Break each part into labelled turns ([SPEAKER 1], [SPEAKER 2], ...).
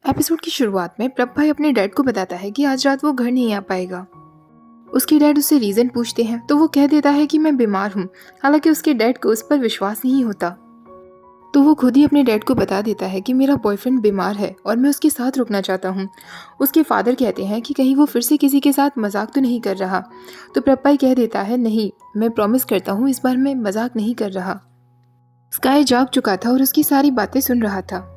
[SPEAKER 1] Episode की शुरुआत में प्रभ भाई अपने डैड को बताता है कि आज रात वो घर नहीं आ पाएगा। उसके डैड उससे रीजन पूछते हैं तो वो कह देता है कि मैं बीमार हूँ। हालांकि उसके डैड को उस पर विश्वास नहीं होता, तो वो खुद ही अपने डैड को बता देता है कि मेरा बॉयफ्रेंड बीमार है और मैं उसके साथ रुकना चाहता हूँ। उसके फादर कहते हैं कि कहीं वो फिर से किसी के साथ मजाक तो नहीं कर रहा। तो प्रभ भाई कह देता है नहीं, मैं प्रॉमिस करता हूँ इस बार मैं मजाक नहीं कर रहा। स्काई जाग चुका था और उसकी सारी बातें सुन रहा था।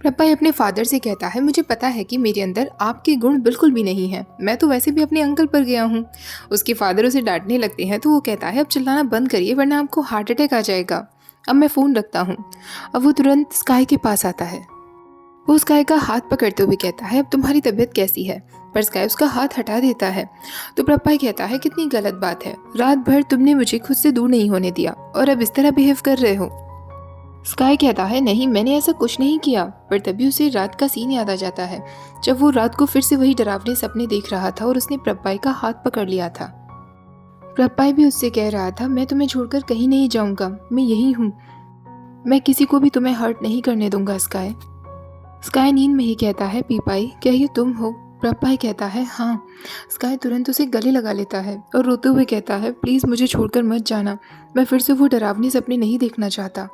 [SPEAKER 1] प्रभाई अपने फादर से कहता है मुझे पता है कि मेरे अंदर आपके गुण बिल्कुल भी नहीं है, मैं तो वैसे भी अपने अंकल पर गया हूँ। उसके फादर उसे डांटने लगते हैं तो वो कहता है अब चिल्लाना बंद करिए वरना आपको हार्ट अटैक आ जाएगा। अब मैं फ़ोन रखता हूँ। अब वो तुरंत स्काई के पास आता है। वो स्काई का हाथ पकड़ते हुए कहता है अब तुम्हारी तबीयत कैसी है, पर स्काई उसका हाथ हटा देता है। तो प्रभाई कहता है कितनी गलत बात है, रात भर तुमने मुझे खुद से दूर नहीं होने दिया और अब इस तरह बिहेव कर रहे हो। स्काई कहता है नहीं मैंने ऐसा कुछ नहीं किया, पर तभी उसे रात का सीन याद आ जाता है जब वो रात को फिर से वही डरावने सपने देख रहा था और उसने प्रभाई का हाथ पकड़ लिया था। प्रभाई भी उससे कह रहा था मैं तुम्हें छोड़कर कहीं नहीं जाऊंगा, मैं यही हूँ, मैं किसी को भी तुम्हें हर्ट नहीं करने दूंगा। स्काई स्काई नींद में ही कहता है पीपाई क्या ये तुम हो? प्रभाई कहता है हाँ। स्काई तुरंत उसे गले लगा लेता है और रोते हुए कहता है प्लीज़ मुझे छोड़कर मत जाना, मैं फिर से वो डरावने सपने नहीं देखना चाहता।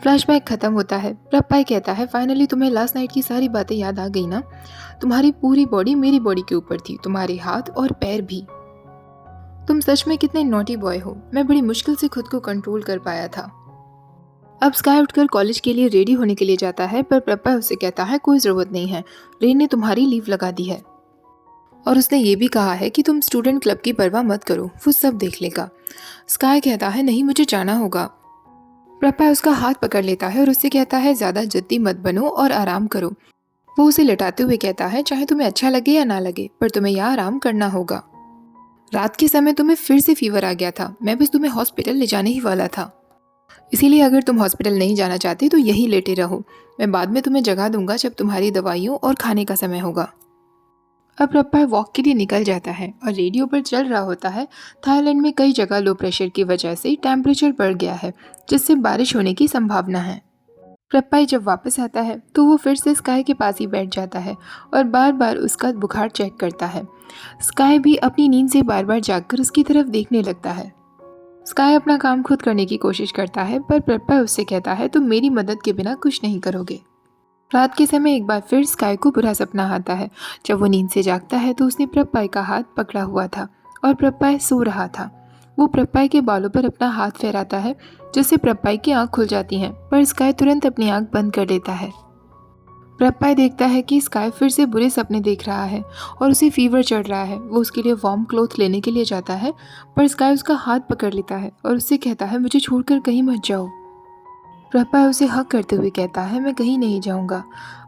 [SPEAKER 1] फ्लैशबैक खत्म होता है। प्रभाई कहता है फाइनली तुम्हें लास्ट नाइट की सारी बातें याद आ गई ना? तुम्हारी पूरी बॉडी मेरी बॉडी के ऊपर थी, तुम्हारे हाथ और पैर भी। तुम सच में कितने नॉटी बॉय हो, मैं बड़ी मुश्किल से खुद को कंट्रोल कर पाया था। अब स्काई उठकर कॉलेज के लिए रेडी होने के लिए जाता है, पर प्रभाई उसे कहता है कोई ज़रूरत नहीं है, रेन ने तुम्हारी लीव लगा दी है और उसने ये भी कहा है कि तुम स्टूडेंट क्लब की परवाह मत करो, वो सब देख लेगा। स्काई कहता है नहीं मुझे जाना होगा। प्रभाई उसका हाथ पकड़ लेता है और उससे कहता है ज़्यादा जिद्दी मत बनो और आराम करो। वो उसे लटाते हुए कहता है चाहे तुम्हें अच्छा लगे या ना लगे, पर तुम्हें यहाँ आराम करना होगा। रात के समय तुम्हें फिर से फीवर आ गया था, मैं बस तुम्हें हॉस्पिटल ले जाने ही वाला था, इसीलिए अगर तुम हॉस्पिटल नहीं जाना चाहते तो यहीं लेटे रहो, मैं बाद में तुम्हें जगा दूंगा जब तुम्हारी दवाइयों और खाने का समय होगा। अब प्रभाई वॉक के लिए निकल जाता है और रेडियो पर चल रहा होता है थाईलैंड में कई जगह लो प्रेशर की वजह से टेम्परेचर बढ़ गया है, जिससे बारिश होने की संभावना है। प्रभाई जब वापस आता है तो वो फिर से स्काई के पास ही बैठ जाता है और बार बार उसका बुखार चेक करता है। स्काई भी अपनी नींद से बार बार जागकर उसकी तरफ देखने लगता है। स्काई अपना काम खुद करने की कोशिश करता है, पर प्रभाई उससे कहता है तुम मेरी मदद के बिना कुछ नहीं करोगे। रात के समय एक बार फिर स्काई को बुरा सपना आता है। जब वो नींद से जागता है तो उसने प्रभाई का हाथ पकड़ा हुआ था और प्रभाई सो रहा था। वो प्रभाई के बालों पर अपना हाथ फहराता है जिससे प्रभाई की आंख खुल जाती है, पर स्काई तुरंत अपनी आंख बंद कर देता है। प्रभाई देखता है कि स्काई फिर से बुरे सपने देख रहा है और उसे फीवर चढ़ रहा है। वो उसके लिए वार्म क्लॉथ लेने के लिए जाता है, पर स्काई उसका हाथ पकड़ लेता है और उससे कहता है मुझे छोड़कर कहीं मत जाओ। प्रभाई उसे हक करते हुए कहता है मैं कहीं नहीं जाऊंगा।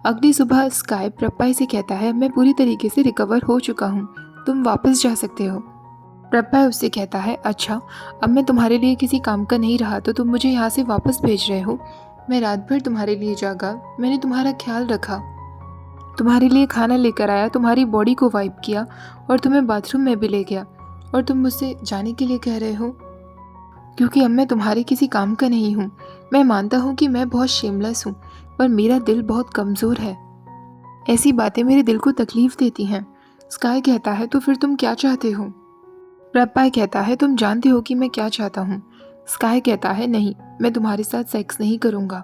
[SPEAKER 1] अगली सुबह स्काई प्रभाई से कहता है मैं पूरी तरीके से रिकवर हो चुका हूँ, तुम वापस जा सकते हो। प्रभाई उससे कहता है अच्छा, अब मैं तुम्हारे लिए किसी काम का नहीं रहा तो तुम मुझे यहाँ से वापस भेज रहे हो। मैं रात भर तुम्हारे लिए जागा, मैंने तुम्हारा ख्याल रखा, तुम्हारे लिए खाना लेकर आया, तुम्हारी बॉडी को वाइप किया और तुम्हें बाथरूम में भी ले गया, और तुम मुझसे जाने के लिए कह रहे हो क्योंकि अब मैं तुम्हारे किसी काम का नहीं हूँ। मैं मानता हूँ कि मैं बहुत शेमलेस हूँ, पर मेरा दिल बहुत कमज़ोर है, ऐसी बातें मेरे दिल को तकलीफ देती हैं। स्काई कहता है तो फिर तुम क्या चाहते हो? प्रभाई कहता है तुम जानते हो कि मैं क्या चाहता हूँ। स्काई कहता है नहीं, मैं तुम्हारे साथ सेक्स नहीं करूँगा।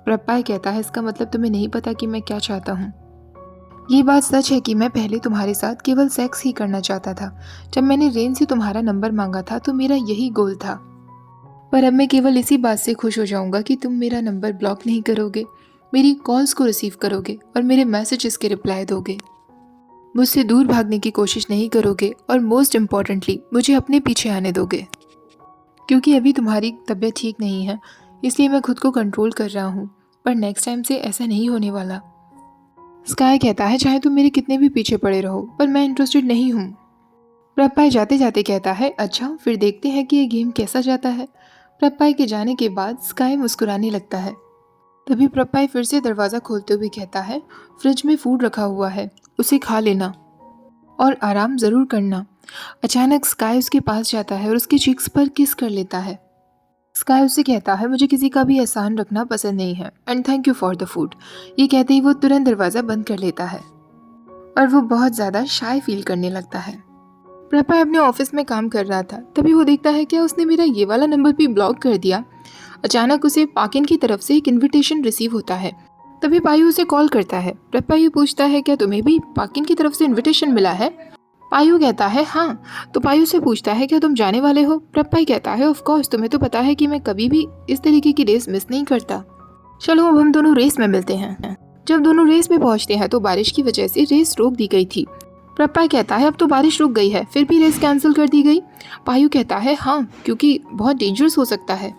[SPEAKER 1] प्रभाई कहता है इसका मतलब तुम्हें नहीं पता कि मैं क्या चाहता हूँ। ये बात सच है कि मैं पहले तुम्हारे साथ केवल सेक्स ही करना चाहता था। जब मैंने रेन से तुम्हारा नंबर मांगा था तो मेरा यही गोल था, पर अब मैं केवल इसी बात से खुश हो जाऊंगा कि तुम मेरा नंबर ब्लॉक नहीं करोगे, मेरी कॉल्स को रिसीव करोगे और मेरे मैसेजेस के रिप्लाई दोगे, मुझसे दूर भागने की कोशिश नहीं करोगे और मोस्ट इम्पॉर्टेंटली मुझे अपने पीछे आने दोगे। क्योंकि अभी तुम्हारी तबीयत ठीक नहीं है, इसलिए मैं खुद को कंट्रोल कर रहा हूँ, पर नेक्स्ट टाइम से ऐसा नहीं होने वाला। स्काई कहता है चाहे तुम मेरे कितने भी पीछे पड़े रहो, पर मैं इंटरेस्टेड नहीं हूँ। प्रभाई जाते जाते कहता है अच्छा फिर देखते हैं कि ये गेम कैसा जाता है। प्रभाई के जाने के बाद स्काई मुस्कुराने लगता है। तभी प्रभाई फिर से दरवाज़ा खोलते हुए कहता है फ्रिज में फूड रखा हुआ है, उसे खा लेना और आराम ज़रूर करना। अचानक स्काई उसके पास जाता है और उसके चीक्स पर किस कर लेता है। स्काई उससे कहता है मुझे किसी का भी एहसान रखना पसंद नहीं है and thank you for the food. ये कहते ही वो तुरंत दरवाज़ा बंद कर लेता है और वो बहुत ज़्यादा शाय फील करने लगता है। प्रभा अपने ऑफिस में काम कर रहा था, तभी वो देखता है क्या उसने मेरा ये वाला नंबर भी ब्लॉक कर दिया। अचानक उसे पाकिन की तरफ से एक इनविटेशन रिसीव होता है। तभी पायु उसे कॉल करता है। प्रभा ये पूछता है क्या तुम्हें भी पाकिन की तरफ से इनविटेशन मिला है। पायु कहता है हाँ। तो पायु से पूछता है क्या तुम जाने वाले हो। प्रभा कहता है ऑफ कोर्स, तुम्हें तो पता है कि मैं कभी भी इस तरीके की रेस मिस नहीं करता। चलो अब हम दोनों रेस में मिलते हैं। जब दोनों रेस में पहुंचते हैं तो बारिश की वजह से रेस रोक दी गई थी। प्रभा कहता है अब तो बारिश रुक गई है, फिर भी रेस कैंसिल कर दी गई। पायु कहता है हाँ, क्योंकि बहुत डेंजरस हो सकता है,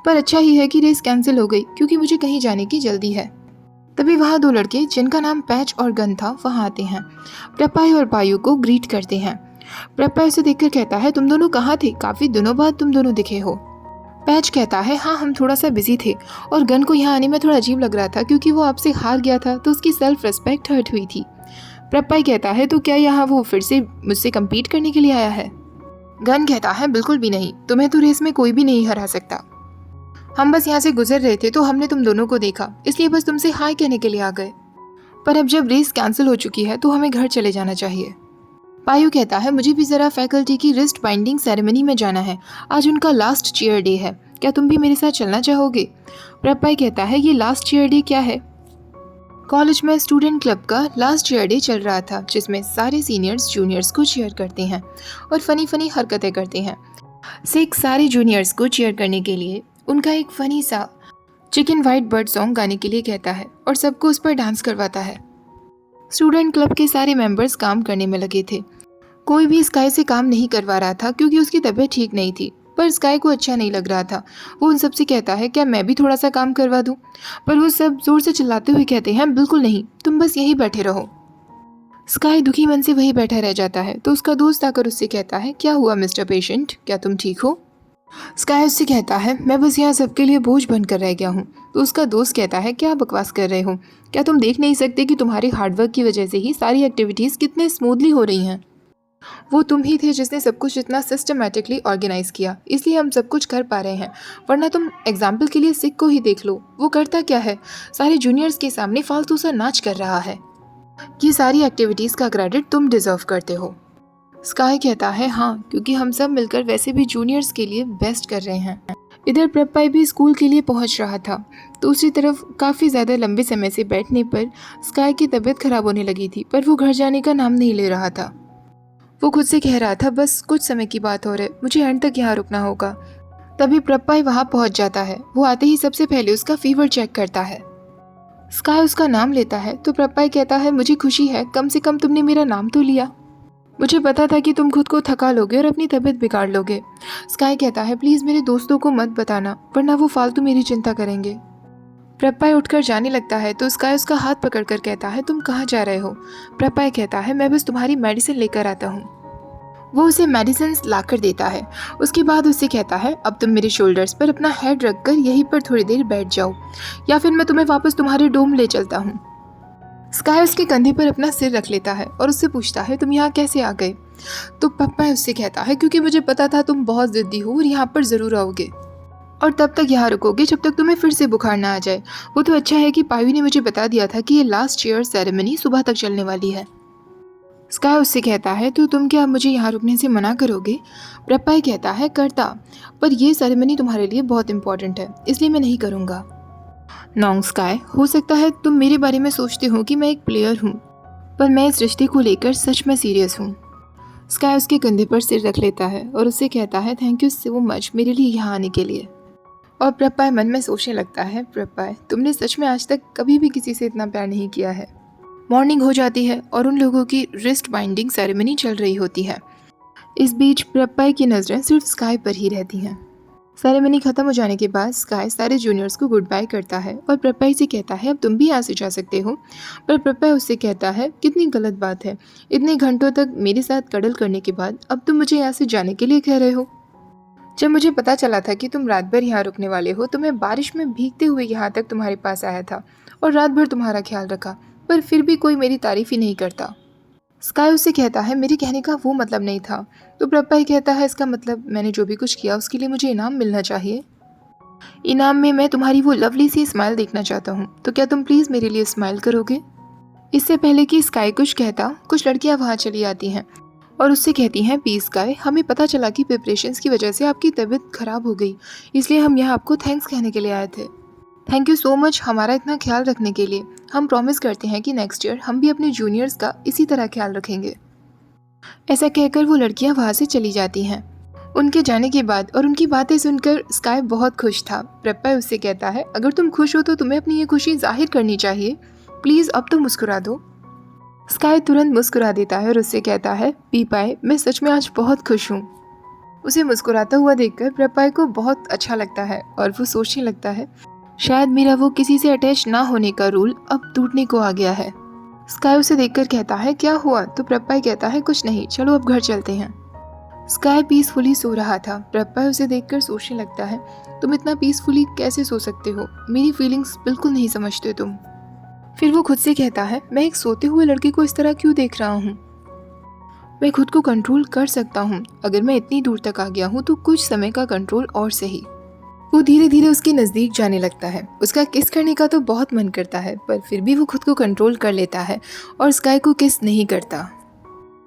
[SPEAKER 1] पर अच्छा ही है कि रेस कैंसिल हो गई क्योंकि मुझे कहीं जाने की जल्दी है। तभी वहाँ दो लड़के जिनका नाम पैच और गन था वहाँ आते हैं। प्रभा और पायु को ग्रीट करते हैं। प्रभा उसे देखकर कहता है तुम दोनों कहाँ थे, काफी दिनों बाद तुम दोनों दिखे हो। पैच कहता है हाँ हम थोड़ा सा बिजी थे और गन को यहाँ आने में थोड़ा अजीब लग रहा था क्योंकि वो आपसे हार गया था तो उसकी सेल्फ रिस्पेक्ट हर्ट हुई थी। प्रभा कहता है तो क्या यहाँ वो फिर से मुझसे कम्पीट करने के लिए आया है। गन कहता है बिल्कुल भी नहीं, तुम्हें तो रेस में कोई भी नहीं हरा सकता। हम बस यहाँ से गुजर रहे थे तो हमने तुम दोनों को देखा, इसलिए बस तुमसे हाय कहने के लिए आ गए। पर अब जब रेस कैंसिल हो चुकी है तो हमें घर चले जाना चाहिए। पायु कहता है मुझे भी जरा फैकल्टी की रिस्ट बाइंडिंग सेरेमनी में जाना है, आज उनका लास्ट चीयर डे है, क्या तुम भी मेरे साथ चलना चाहोगे। प्रभा कहता है ये लास्ट चीयर डे क्या है। कॉलेज में स्टूडेंट क्लब का लास्ट चीयर डे चल रहा था जिसमें सारे सीनियर्स जूनियर्स को चीयर करते हैं और फनी फनी हरकतें करते हैं। सिक सारे जूनियर्स को चीयर करने के लिए उनका एक फनी सा चिकन वाइट बर्ड सॉन्ग गाने के लिए कहता है और सबको उस पर डांस करवाता है। स्टूडेंट क्लब के सारे मेंबर्स काम करने में लगे थे। कोई भी स्काई से काम नहीं करवा रहा था क्योंकि उसकी तबीयत ठीक नहीं थी, पर स्काई को अच्छा नहीं लग रहा था। वो उन सबसे कहता है क्या मैं भी थोड़ा सा काम करवा दूं, पर वो सब जोर से चिल्लाते हुए कहते हैं बिल्कुल नहीं, तुम बस यहीं बैठे रहो। स्काई दुखी मन से वहीं बैठा रह जाता है तो उसका दोस्त आकर उससे कहता है क्या हुआ मिस्टर पेशेंट, क्या तुम ठीक हो। स्काई उससे कहता है मैं बस यहाँ सबके लिए बोझ बनकर रह गया हूँ। तो उसका दोस्त कहता है क्या बकवास कर रहे हो, क्या तुम देख नहीं सकते कि तुम्हारी हार्डवर्क की वजह से ही सारी एक्टिविटीज़ कितने स्मूथली हो रही हैं। वो तुम ही थे जिसने सब कुछ इतना सिस्टमेटिकली ऑर्गेनाइज किया, इसलिए हम सब कुछ कर पा रहे हैं, वरना तुम एग्जाम्पल के लिए सिक को ही देख लो, वो करता क्या है, सारे जूनियर्स के सामने फालतू सा नाच कर रहा है। ये सारी एक्टिविटीज़ का क्रेडिट तुम डिजर्व करते हो। स्काई कहता है हाँ, क्योंकि हम सब मिलकर वैसे भी जूनियर्स के लिए बेस्ट कर रहे हैं। इधर प्रभा भी स्कूल के लिए पहुंच रहा था। दूसरी तरफ काफ़ी ज़्यादा लंबे समय से बैठने पर स्काई की तबीयत खराब होने लगी थी, पर वो घर जाने का नाम नहीं ले रहा था। वो खुद से कह रहा था बस कुछ समय की बात हो रही, मुझे एंड तक यहाँ रुकना होगा। तभी प्रभा वहाँ पहुँच जाता है। वो आते ही सबसे पहले उसका फीवर चेक करता है। स्काई उसका नाम लेता है तो प्रभा कहता है मुझे खुशी है, कम से कम तुमने मेरा नाम तो लिया, मुझे पता था कि तुम खुद को थका लोगे और अपनी तबीयत बिगाड़ लोगे। स्काई कहता है प्लीज़ मेरे दोस्तों को मत बताना, वरना वो फालतू मेरी चिंता करेंगे। प्रभा उठकर जाने लगता है तो स्काई उसका हाथ पकड़कर कहता है तुम कहाँ जा रहे हो। प्रभा कहता है मैं बस तुम्हारी मेडिसिन लेकर आता हूँ। वो उसे मेडिसिन ला कर देता है। उसके बाद उससे कहता है अब तुम मेरे शोल्डर्स पर अपना हेड रखकर यहीं पर थोड़ी देर बैठ जाओ, या फिर मैं तुम्हें वापस तुम्हारे डोम ले चलता हूँ। स्काई उसके कंधे पर अपना सिर रख लेता है और उससे पूछता है तुम यहाँ कैसे आ गए। तो पप्पा उससे कहता है क्योंकि मुझे पता था तुम बहुत जिद्दी हो और यहाँ पर ज़रूर आओगे और तब तक यहाँ रुकोगे जब तक तुम्हें फिर से बुखार ना आ जाए। वो तो अच्छा है कि पायु ने मुझे बता दिया था कि ये लास्ट चीयर सेरेमनी सुबह तक चलने वाली है। स्काई उससे कहता है तो तुम क्या मुझे यहाँ रुकने से मना करोगे। पप्पा कहता है करता, पर यह सेरेमनी तुम्हारे लिए बहुत इंपॉर्टेंट है, इसलिए मैं नहीं करूँगा। नॉन्ग स्काई, हो सकता है तुम मेरे बारे में सोचते हो कि मैं एक प्लेयर हूँ, पर मैं इस रिश्ते को लेकर सच में सीरियस हूँ। स्काई उसके कंधे पर सिर रख लेता है और उससे कहता है थैंक यू सो मच मेरे लिए यहाँ आने के लिए। और प्रभा मन में सोचने लगता है प्रभा तुमने सच में आज तक कभी भी किसी से इतना प्यार नहीं किया है। मॉर्निंग हो जाती है और उन लोगों की रिस्ट बाइंडिंग सेरेमनी चल रही होती है। इस बीच प्रभा की नज़रें सिर्फ स्काई पर ही रहती हैं। सेरेमनी खत्म हो जाने के बाद स्काई सारे जूनियर्स को गुड बाय करता है और प्रभा से कहता है अब तुम भी यहाँ से जा सकते हो। पर प्रभा उससे कहता है कितनी गलत बात है, इतने घंटों तक मेरे साथ कडल करने के बाद अब तुम मुझे यहाँ से जाने के लिए कह रहे हो। जब मुझे पता चला था कि तुम रात भर यहाँ रुकने वाले हो तो मैं बारिश में भीगते हुए यहाँ तक तुम्हारे पास आया था और रात भर तुम्हारा ख्याल रखा, पर फिर भी कोई मेरी तारीफ ही नहीं करता। स्काई उससे कहता है मेरे कहने का वो मतलब नहीं था। तो प्रपाई कहता है इसका मतलब मैंने जो भी कुछ किया उसके लिए मुझे इनाम मिलना चाहिए। इनाम में मैं तुम्हारी वो लवली सी स्माइल देखना चाहता हूँ, तो क्या तुम प्लीज़ मेरे लिए स्माइल करोगे? इससे पहले कि स्काई कुछ कहता, कुछ लड़कियां वहाँ चली आती हैं और उससे कहती हैं प्लीज स्काई, हमें पता चला कि प्रिपरेशंस की वजह से आपकी तबीयत खराब हो गई, इसलिए हम यहाँ आपको थैंक्स कहने के लिए आए थे। थैंक यू सो मच हमारा इतना ख्याल रखने के लिए। हम प्रॉमिस करते हैं कि नेक्स्ट ईयर हम भी अपने जूनियर्स का इसी तरह ख्याल रखेंगे। ऐसा कहकर वो लड़कियां वहाँ से चली जाती हैं। उनके जाने के बाद और उनकी बातें सुनकर स्काई बहुत खुश था। प्रपय उससे कहता है अगर तुम खुश हो तो तुम्हें अपनी ये खुशी जाहिर करनी चाहिए, प्लीज़ अब तो मुस्कुरा दो। स्काई तुरंत मुस्कुरा देता है और उससे कहता है पीपाई, मैं सच में आज बहुत खुश हूँ। उसे मुस्कुराता हुआ देखकर प्रपाई को बहुत अच्छा लगता है और वो सोचने लगता है शायद मेरा वो किसी से अटैच ना होने का रूल अब टूटने को आ गया है। स्काई उसे देखकर कहता है क्या हुआ? तो प्रपाई कहता है कुछ नहीं, चलो अब घर चलते हैं। स्काई पीसफुली सो रहा था। प्रपाई उसे देखकर सोचने लगता है तुम इतना पीसफुली कैसे सो सकते हो? मेरी फीलिंग्स बिल्कुल नहीं समझते तुम। फिर वो खुद से कहता है मैं एक सोते हुए लड़के को इस तरह क्यों देख रहा हूँ? मैं खुद को कंट्रोल कर सकता हूँ। अगर मैं इतनी दूर तक आ गया हूँ तो कुछ समय का कंट्रोल और सही। वो धीरे धीरे उसके नज़दीक जाने लगता है। उसका किस करने का तो बहुत मन करता है, पर फिर भी वो खुद को कंट्रोल कर लेता है और स्काई को किस नहीं करता।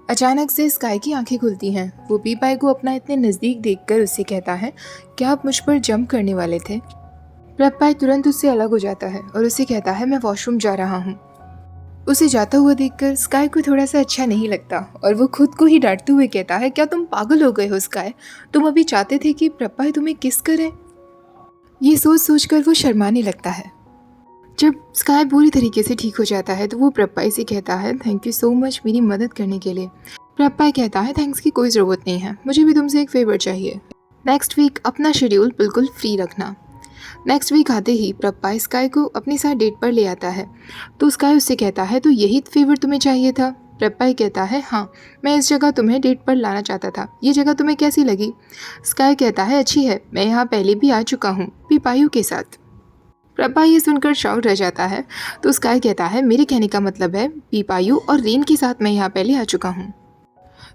[SPEAKER 1] अचानक से स्काई की आंखें खुलती हैं। वो पीपाई को अपना इतने नज़दीक देखकर उससे कहता है क्या आप मुझ पर जंप करने वाले थे? प्रपाई तुरंत उससे अलग हो जाता है और उसे कहता है मैं वॉशरूम जा रहा हूँ। उसे जाता हुआ देखकर स्काई को थोड़ा सा अच्छा नहीं लगता और वो खुद को ही डांटते हुए कहता है क्या तुम पागल हो गए हो स्काई? तुम अभी चाहते थे कि प्रपाई तुम्हें किस करे? ये सोच सोचकर वो शर्माने लगता है। जब स्काई पूरी तरीके से ठीक हो जाता है तो वो प्रपाई से कहता है थैंक यू सो मच मेरी मदद करने के लिए। प्रपाई कहता है थैंक्स की कोई ज़रूरत नहीं है, मुझे भी तुमसे एक फेवर चाहिए। नेक्स्ट वीक अपना शेड्यूल बिल्कुल फ्री रखना। नेक्स्ट वीक आते ही प्रपाई स्काई को अपने साथ डेट पर ले आता है। तो स्काई उससे कहता है तो यही फेवर तुम्हें चाहिए था? प्रपाई कहता है हाँ, मैं इस जगह तुम्हें डेट पर लाना चाहता था। ये जगह तुम्हें कैसी लगी? स्काई कहता है अच्छी है, मैं यहाँ पहले भी आ चुका हूँ पीपायू के साथ। प्रपाई ये सुनकर शॉक रह जाता है। तो स्काई कहता है मेरे कहने का मतलब है पीपायू और रेन के साथ मैं यहाँ पहले आ चुका हूँ।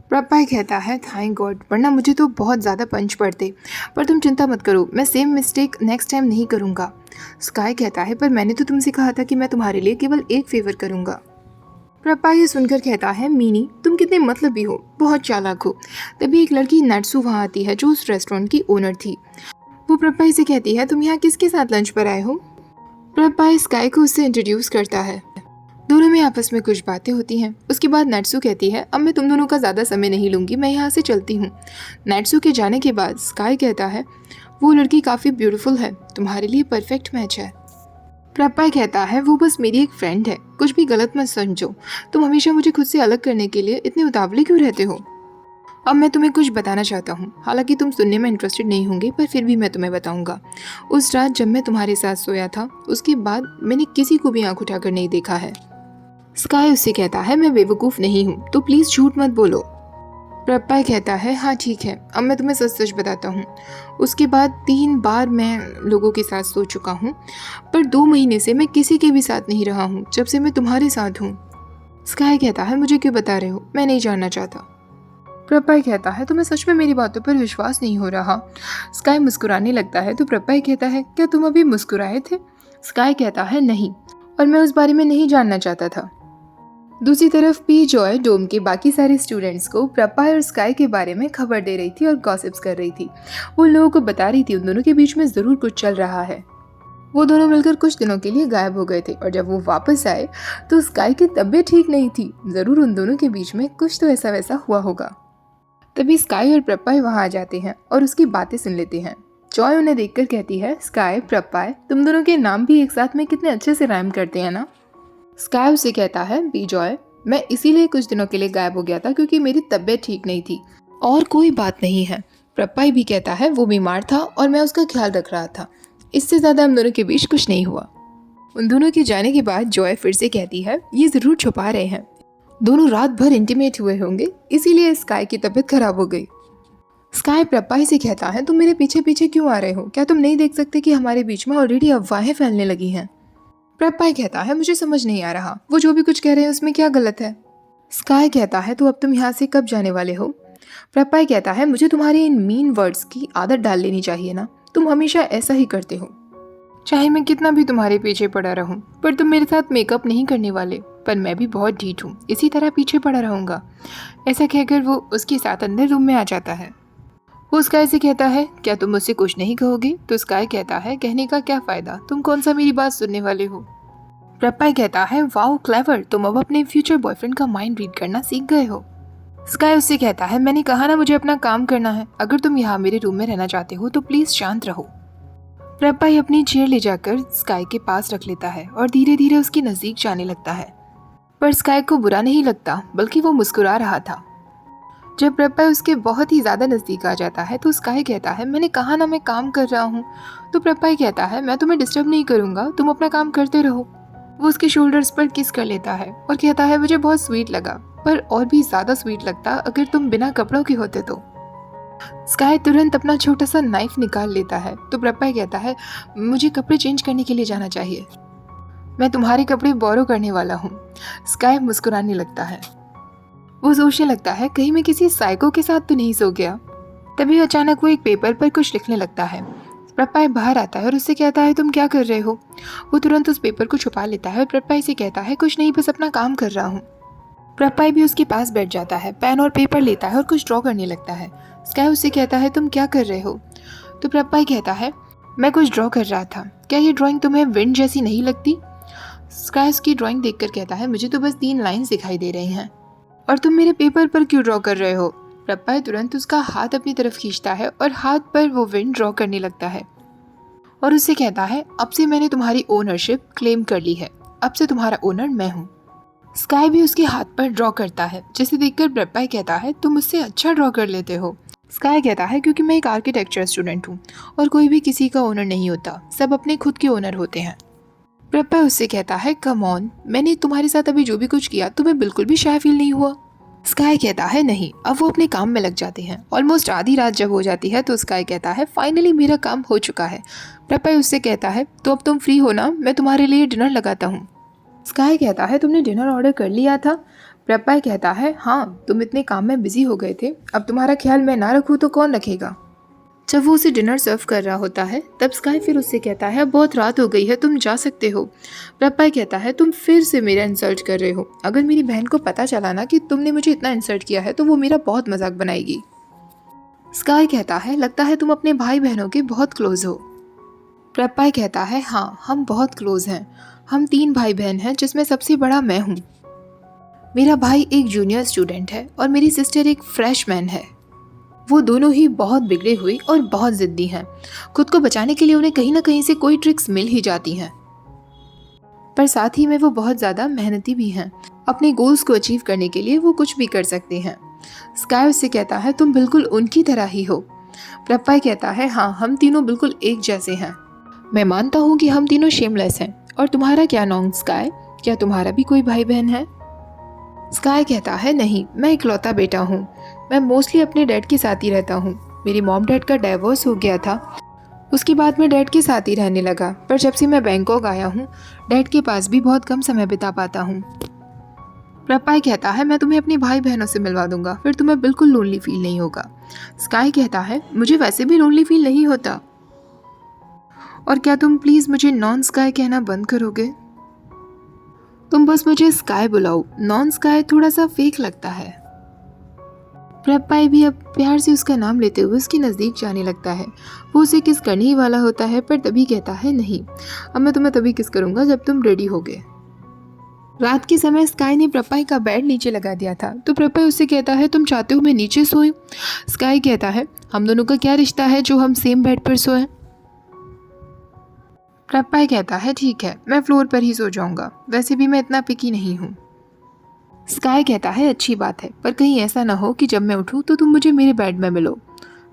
[SPEAKER 1] प्रपाई कहता है थैंक गॉड, वरना मुझे तो बहुत ज़्यादा पंच पड़ते। पर तुम चिंता मत करो, मैं सेम मिस्टेक नेक्स्ट टाइम नहीं करूँगा। स्काई कहता है पर मैंने तो तुमसे कहा था कि मैं तुम्हारे लिए केवल एक फेवर करूँगा। प्रपाई ये सुनकर कहता है मीनी तुम कितने मतलबी हो, बहुत चालाक हो। तभी एक लड़की नट्सू वहाँ आती है जो उस रेस्टोरेंट की ओनर थी। वो प्रपाई से कहती है तुम यहाँ किसके साथ लंच पर आए हो? प्रपाई स्काई को उससे इंट्रोड्यूस करता है। दोनों में आपस में कुछ बातें होती हैं। उसके बाद नट्सू कहती है अब मैं तुम दोनों का ज़्यादा समय नहीं लूँगी, मैं यहाँ से चलती हूँ। नट्सू के जाने के बाद स्काई कहता है वो लड़की काफ़ी ब्यूटीफुल है, तुम्हारे लिए परफेक्ट मैच है। प्रपाई कहता है वो बस मेरी एक फ्रेंड है, कुछ भी गलत मत समझो। तुम हमेशा मुझे खुद से अलग करने के लिए इतने उतावले क्यों रहते हो? अब मैं तुम्हें कुछ बताना चाहता हूँ, हालांकि तुम सुनने में इंटरेस्टेड नहीं होंगे, पर फिर भी मैं तुम्हें बताऊंगा। उस रात जब मैं तुम्हारे साथ सोया था उसके बाद मैंने किसी को भी आंख उठाकर नहीं देखा है। स्काई उससे कहता है मैं बेवकूफ़ नहीं हूँ, तो प्लीज़ झूठ मत बोलो। प्रपाई कहता है हाँ ठीक है, अब मैं तुम्हें सच सच बताता हूँ। उसके बाद 3 बार मैं लोगों के साथ सो चुका हूँ, पर 2 महीने से मैं किसी के भी साथ नहीं रहा हूँ जब से मैं तुम्हारे साथ हूँ। स्काई कहता है मुझे क्यों बता रहे हो, मैं नहीं जानना चाहता। प्रपाई कहता है तुम्हें सच में मेरी बातों पर विश्वास नहीं हो रहा? स्काई मुस्कुराने लगता है तो प्रपाई कहता है क्या तुम अभी मुस्कुराए थे? स्काई कहता है नहीं, और मैं उस बारे में नहीं जानना चाहता था। दूसरी तरफ पी जॉय डोम के बाकी सारे स्टूडेंट्स को प्रपाई और स्काई के बारे में खबर दे रही थी और गॉसिप्स कर रही थी। वो लोगों को बता रही थी उन दोनों के बीच में ज़रूर कुछ चल रहा है। वो दोनों मिलकर कुछ दिनों के लिए गायब हो गए थे और जब वो वापस आए तो स्काई की तबीयत ठीक नहीं थी। ज़रूर उन दोनों के बीच में कुछ तो ऐसा वैसा हुआ होगा। तभी स्काई और प्रपाई वहाँ आ जाते हैं और उसकी बातें सुन लेते हैं। जॉय उन्हें देखकर कहती है स्काई प्रपाई तुम दोनों के नाम भी एक साथ में कितने अच्छे से राइम करते हैं ना। स्काई उसे कहता है बी जॉय मैं इसीलिए कुछ दिनों के लिए गायब हो गया था क्योंकि मेरी तबीयत ठीक नहीं थी, और कोई बात नहीं है। प्रपाई भी कहता है वो बीमार था और मैं उसका ख्याल रख रहा था, इससे ज़्यादा हम दोनों के बीच कुछ नहीं हुआ। उन दोनों के जाने के बाद जॉय फिर से कहती है ये ज़रूर छुपा रहे हैं, दोनों रात भर इंटीमेट हुए होंगे इसीलिए स्काई की तबीयत खराब हो गई। स्काई प्रपाई से कहता है तुम मेरे पीछे पीछे क्यों आ रहे हो? क्या तुम नहीं देख सकते कि हमारे बीच में ऑलरेडी अफवाहें फैलने लगी हैं? प्रपाई कहता है मुझे समझ नहीं आ रहा, वो जो भी कुछ कह रहे हैं उसमें क्या गलत है? स्काई कहता है तो अब तुम यहाँ से कब जाने वाले हो? प्रपाई कहता है मुझे तुम्हारे इन मीन वर्ड्स की आदत डाल लेनी चाहिए ना, तुम हमेशा ऐसा ही करते हो। चाहे मैं कितना भी तुम्हारे पीछे पड़ा रहूं, पर तुम मेरे साथ मेकअप नहीं करने वाले। पर मैं भी बहुत ढीठ हूँ, इसी तरह पीछे पड़ा रहूंगा। ऐसा कहकर वो उसके साथ अंदर रूम में आ जाता है। वो स्काई से कहता है क्या तुम मुझसे कुछ नहीं कहोगे? तो स्काई कहता है कहने का क्या फायदा, तुम कौन सा मेरी बात सुनने वाले हो। प्रपाई कहता है वाओ क्लेवर, तुम अब अपने फ्यूचर बॉयफ्रेंड का माइंड रीड करना सीख गए हो। स्काई उससे कहता है मैंने कहा ना मुझे अपना काम करना है, अगर तुम यहाँ मेरे रूम में रहना चाहते हो तो प्लीज शांत रहो। प्रपाई अपनी चेयर ले जाकर स्काई के पास रख लेता है और धीरे धीरे उसके नजदीक जाने लगता है। पर स्काई को बुरा नहीं लगता, बल्कि वो मुस्कुरा रहा था। जब प्रपाई उसके बहुत ही ज्यादा नजदीक आ जाता है तो स्काई कहता है मैंने कहा ना मैं काम कर रहा हूँ। तो प्रपाई कहता है मैं तुम्हें डिस्टर्ब नहीं करूंगा, तुम अपना काम करते रहो। वो उसके शोल्डर्स पर किस कर लेता है और कहता है मुझे बहुत स्वीट लगा, पर और भी ज्यादा स्वीट लगता अगर तुम बिना कपड़ों के होते तो। स्काई तुरंत अपना छोटा सा नाइफ निकाल लेता है। तो प्रपाई कहता है मुझे कपड़े चेंज करने के लिए जाना चाहिए, मैं तुम्हारे कपड़े बोरो करने वाला हूँ। स्काई मुस्कुराने लगता है। वो सोचने लगता है कहीं मैं किसी साइको के साथ तो नहीं सो गया। तभी अचानक वो एक पेपर पर कुछ लिखने लगता है। प्रपाई बाहर आता है और उससे कहता है तुम क्या कर रहे हो? वो तुरंत उस पेपर को छुपा लेता है और प्रपाई से कहता है कुछ नहीं, बस अपना काम कर रहा हूँ। प्रपाई भी उसके पास बैठ जाता है, पेन और पेपर लेता है और कुछ ड्रॉ करने लगता है। स्काई उससे कहता है तुम क्या कर रहे हो? तो प्रपाई कहता है मैं कुछ ड्रॉ कर रहा था, क्या ये ड्राइंग तुम्हें विंड जैसी नहीं लगती? स्काई उसकी ड्राइंग देखकर कहता है मुझे तो बस 3 लाइन्स दिखाई दे रही हैं, और तुम मेरे पेपर पर क्यों ड्रॉ कर रहे हो? प्रपाई तुरंत उसका हाथ अपनी तरफ खींचता है और हाथ पर वो विंड ड्रॉ करने लगता है और उससे कहता है अब से मैंने तुम्हारी ओनरशिप क्लेम कर ली है, अब से तुम्हारा ओनर मैं हूँ। स्काई भी उसके हाथ पर ड्रॉ करता है, जिसे देखकर प्रपाई कहता है तुम मुझसे अच्छा ड्रॉ कर लेते हो। स्काई कहता है क्योंकि मैं एक आर्किटेक्चर स्टूडेंट हूँ और कोई भी किसी का ओनर नहीं होता, सब अपने खुद के ओनर होते हैं। प्रपाई उससे कहता है कम ऑन, मैंने तुम्हारे साथ अभी जो भी कुछ किया तुम्हें बिल्कुल भी शाय फील नहीं हुआ? स्काई कहता है नहीं। अब वो अपने काम में लग जाते हैं। ऑलमोस्ट आधी रात जब हो जाती है तो स्काई कहता है फाइनली मेरा काम हो चुका है। प्रपाई उससे कहता है तो अब तुम फ्री हो ना, मैं तुम्हारे लिए डिनर लगाता हूँ। स्काई कहता है तुमने डिनर ऑर्डर कर लिया था? प्रपाई कहता है हाँ, तुम इतने काम में बिजी हो गए थे, अब तुम्हारा ख्याल मैं ना रखूँ तो कौन रखेगा। जब वो उसे डिनर सर्व कर रहा होता है तब स्काई फिर उससे कहता है बहुत रात हो गई है, तुम जा सकते हो। प्रपाई कहता है तुम फिर से मेरा इंसल्ट कर रहे हो, अगर मेरी बहन को पता चला ना कि तुमने मुझे इतना इंसल्ट किया है तो वो मेरा बहुत मजाक बनाएगी। स्काई कहता है लगता है तुम अपने भाई बहनों के बहुत क्लोज हो। प्रपाई कहता है हाँ, हम बहुत क्लोज हैं, हम 3 भाई बहन हैं जिसमें सबसे बड़ा मैं हूँ। मेरा भाई एक जूनियर स्टूडेंट है और मेरी सिस्टर एक फ्रेशमैन है। वो दोनों ही बहुत बिगड़े हुए और बहुत जिद्दी हैं। खुद को बचाने के लिए उन्हें कहीं ना कहीं से कोई ट्रिक्स मिल ही जाती हैं, पर साथ ही में वो बहुत ज़्यादा मेहनती भी हैं। अपने गोल्स को अचीव करने के लिए वो कुछ भी कर सकते हैं। स्काई उससे कहता है तुम बिल्कुल उनकी तरह ही हो। प्रपाई कहता है हाँ, हम तीनों बिल्कुल एक जैसे हैं। मैं मानता हूँ कि हम तीनों शेमलेस हैं। और तुम्हारा क्या नाम स्काई, क्या तुम्हारा भी कोई भाई बहन है? स्काई कहता है नहीं, मैं इकलौता बेटा हूँ, मैं मोस्टली अपने डैड के साथ ही रहता हूँ। मेरी मॉम डैड का डाइवोर्स हो गया था, उसके बाद मैं डैड के साथ ही रहने लगा, पर जब से मैं बैंकॉक आया हूँ डैड के पास भी बहुत कम समय बिता पाता हूँ। प्रपाई कहता है मैं तुम्हें अपने भाई बहनों से मिलवा दूंगा, फिर तुम्हें बिल्कुल लोनली फील नहीं होगा। स्काई कहता है मुझे वैसे भी लोनली फील नहीं होता, और क्या तुम प्लीज़ मुझे नॉन स्काई कहना बंद करोगे? तुम बस मुझे स्काई बुलाओ, नॉन स्काई थोड़ा सा फेक लगता है। प्रपाई भी अब प्यार से उसका नाम लेते हुए उसके नज़दीक जाने लगता है। वो उसे किस करने ही वाला होता है, पर तभी कहता है नहीं, अब मैं तुम्हें तभी किस करूंगा जब तुम रेडी होगे। रात के समय स्काई ने प्रपाई का बेड नीचे लगा दिया था, तो प्रपाई उससे कहता है तुम चाहते हो मैं नीचे सोऊं? स्काई कहता है हम दोनों का क्या रिश्ता है जो हम सेम बेड पर सोएं? प्रपाई कहता है ठीक है, मैं फ्लोर पर ही सो जाऊंगा, वैसे भी मैं इतना पिकी नहीं हूँ। स्काई कहता है अच्छी बात है, पर कहीं ऐसा ना हो कि जब मैं उठूं तो तुम मुझे मेरे बेड में मिलो।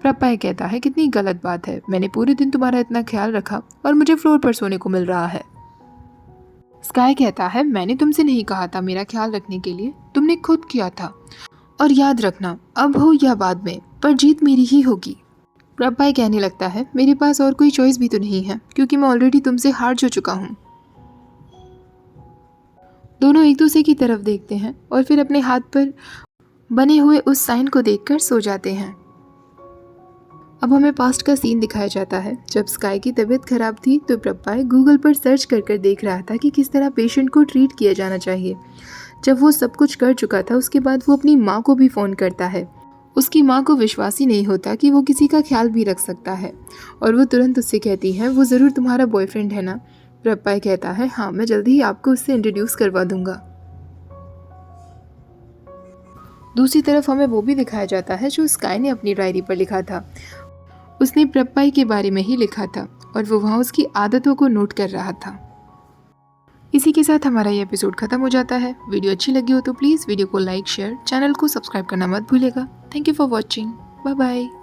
[SPEAKER 1] प्रपाई कहता है कितनी गलत बात है, मैंने पूरे दिन तुम्हारा इतना ख्याल रखा और मुझे फ्लोर पर सोने को मिल रहा है। स्काई कहता है मैंने तुमसे नहीं कहा था मेरा ख्याल रखने के लिए, तुमने खुद किया था, और याद रखना अब हो या बाद में, पर जीत मेरी ही होगी। प्रपाई कहने लगता है मेरे पास और कोई चॉइस भी तो नहीं है, क्योंकि मैं ऑलरेडी तुमसे हार जो चुका हूँ। दोनों एक दूसरे की तरफ देखते हैं और फिर अपने हाथ पर बने हुए उस साइन को देखकर सो जाते हैं। अब हमें पास्ट का सीन दिखाया जाता है। जब स्काई की तबीयत खराब थी तो प्रभाय गूगल पर सर्च कर देख रहा था कि किस तरह पेशेंट को ट्रीट किया जाना चाहिए। जब वो सब कुछ कर चुका था उसके बाद वो अपनी माँ को भी फ़ोन करता है। उसकी माँ को विश्वास ही नहीं होता कि वो किसी का ख्याल भी रख सकता है और वो तुरंत उससे कहती है, वो ज़रूर तुम्हारा बॉयफ्रेंड है ना? प्रभाय कहता है, हाँ, मैं जल्दी ही आपको उससे इंट्रोड्यूस करवा दूंगा। दूसरी तरफ हमें वो भी दिखाया जाता है जो स्काई ने अपनी डायरी पर लिखा था। उसने प्रभाय के बारे में ही लिखा था और वो वहाँ उसकी आदतों को नोट कर रहा था। इसी के साथ हमारा ये एपिसोड खत्म हो जाता है। वीडियो अच्छी लगी हो तो प्लीज़ वीडियो को लाइक, शेयर, चैनल को सब्सक्राइब करना मत भूलिएगा। Thank you for watching. Bye bye.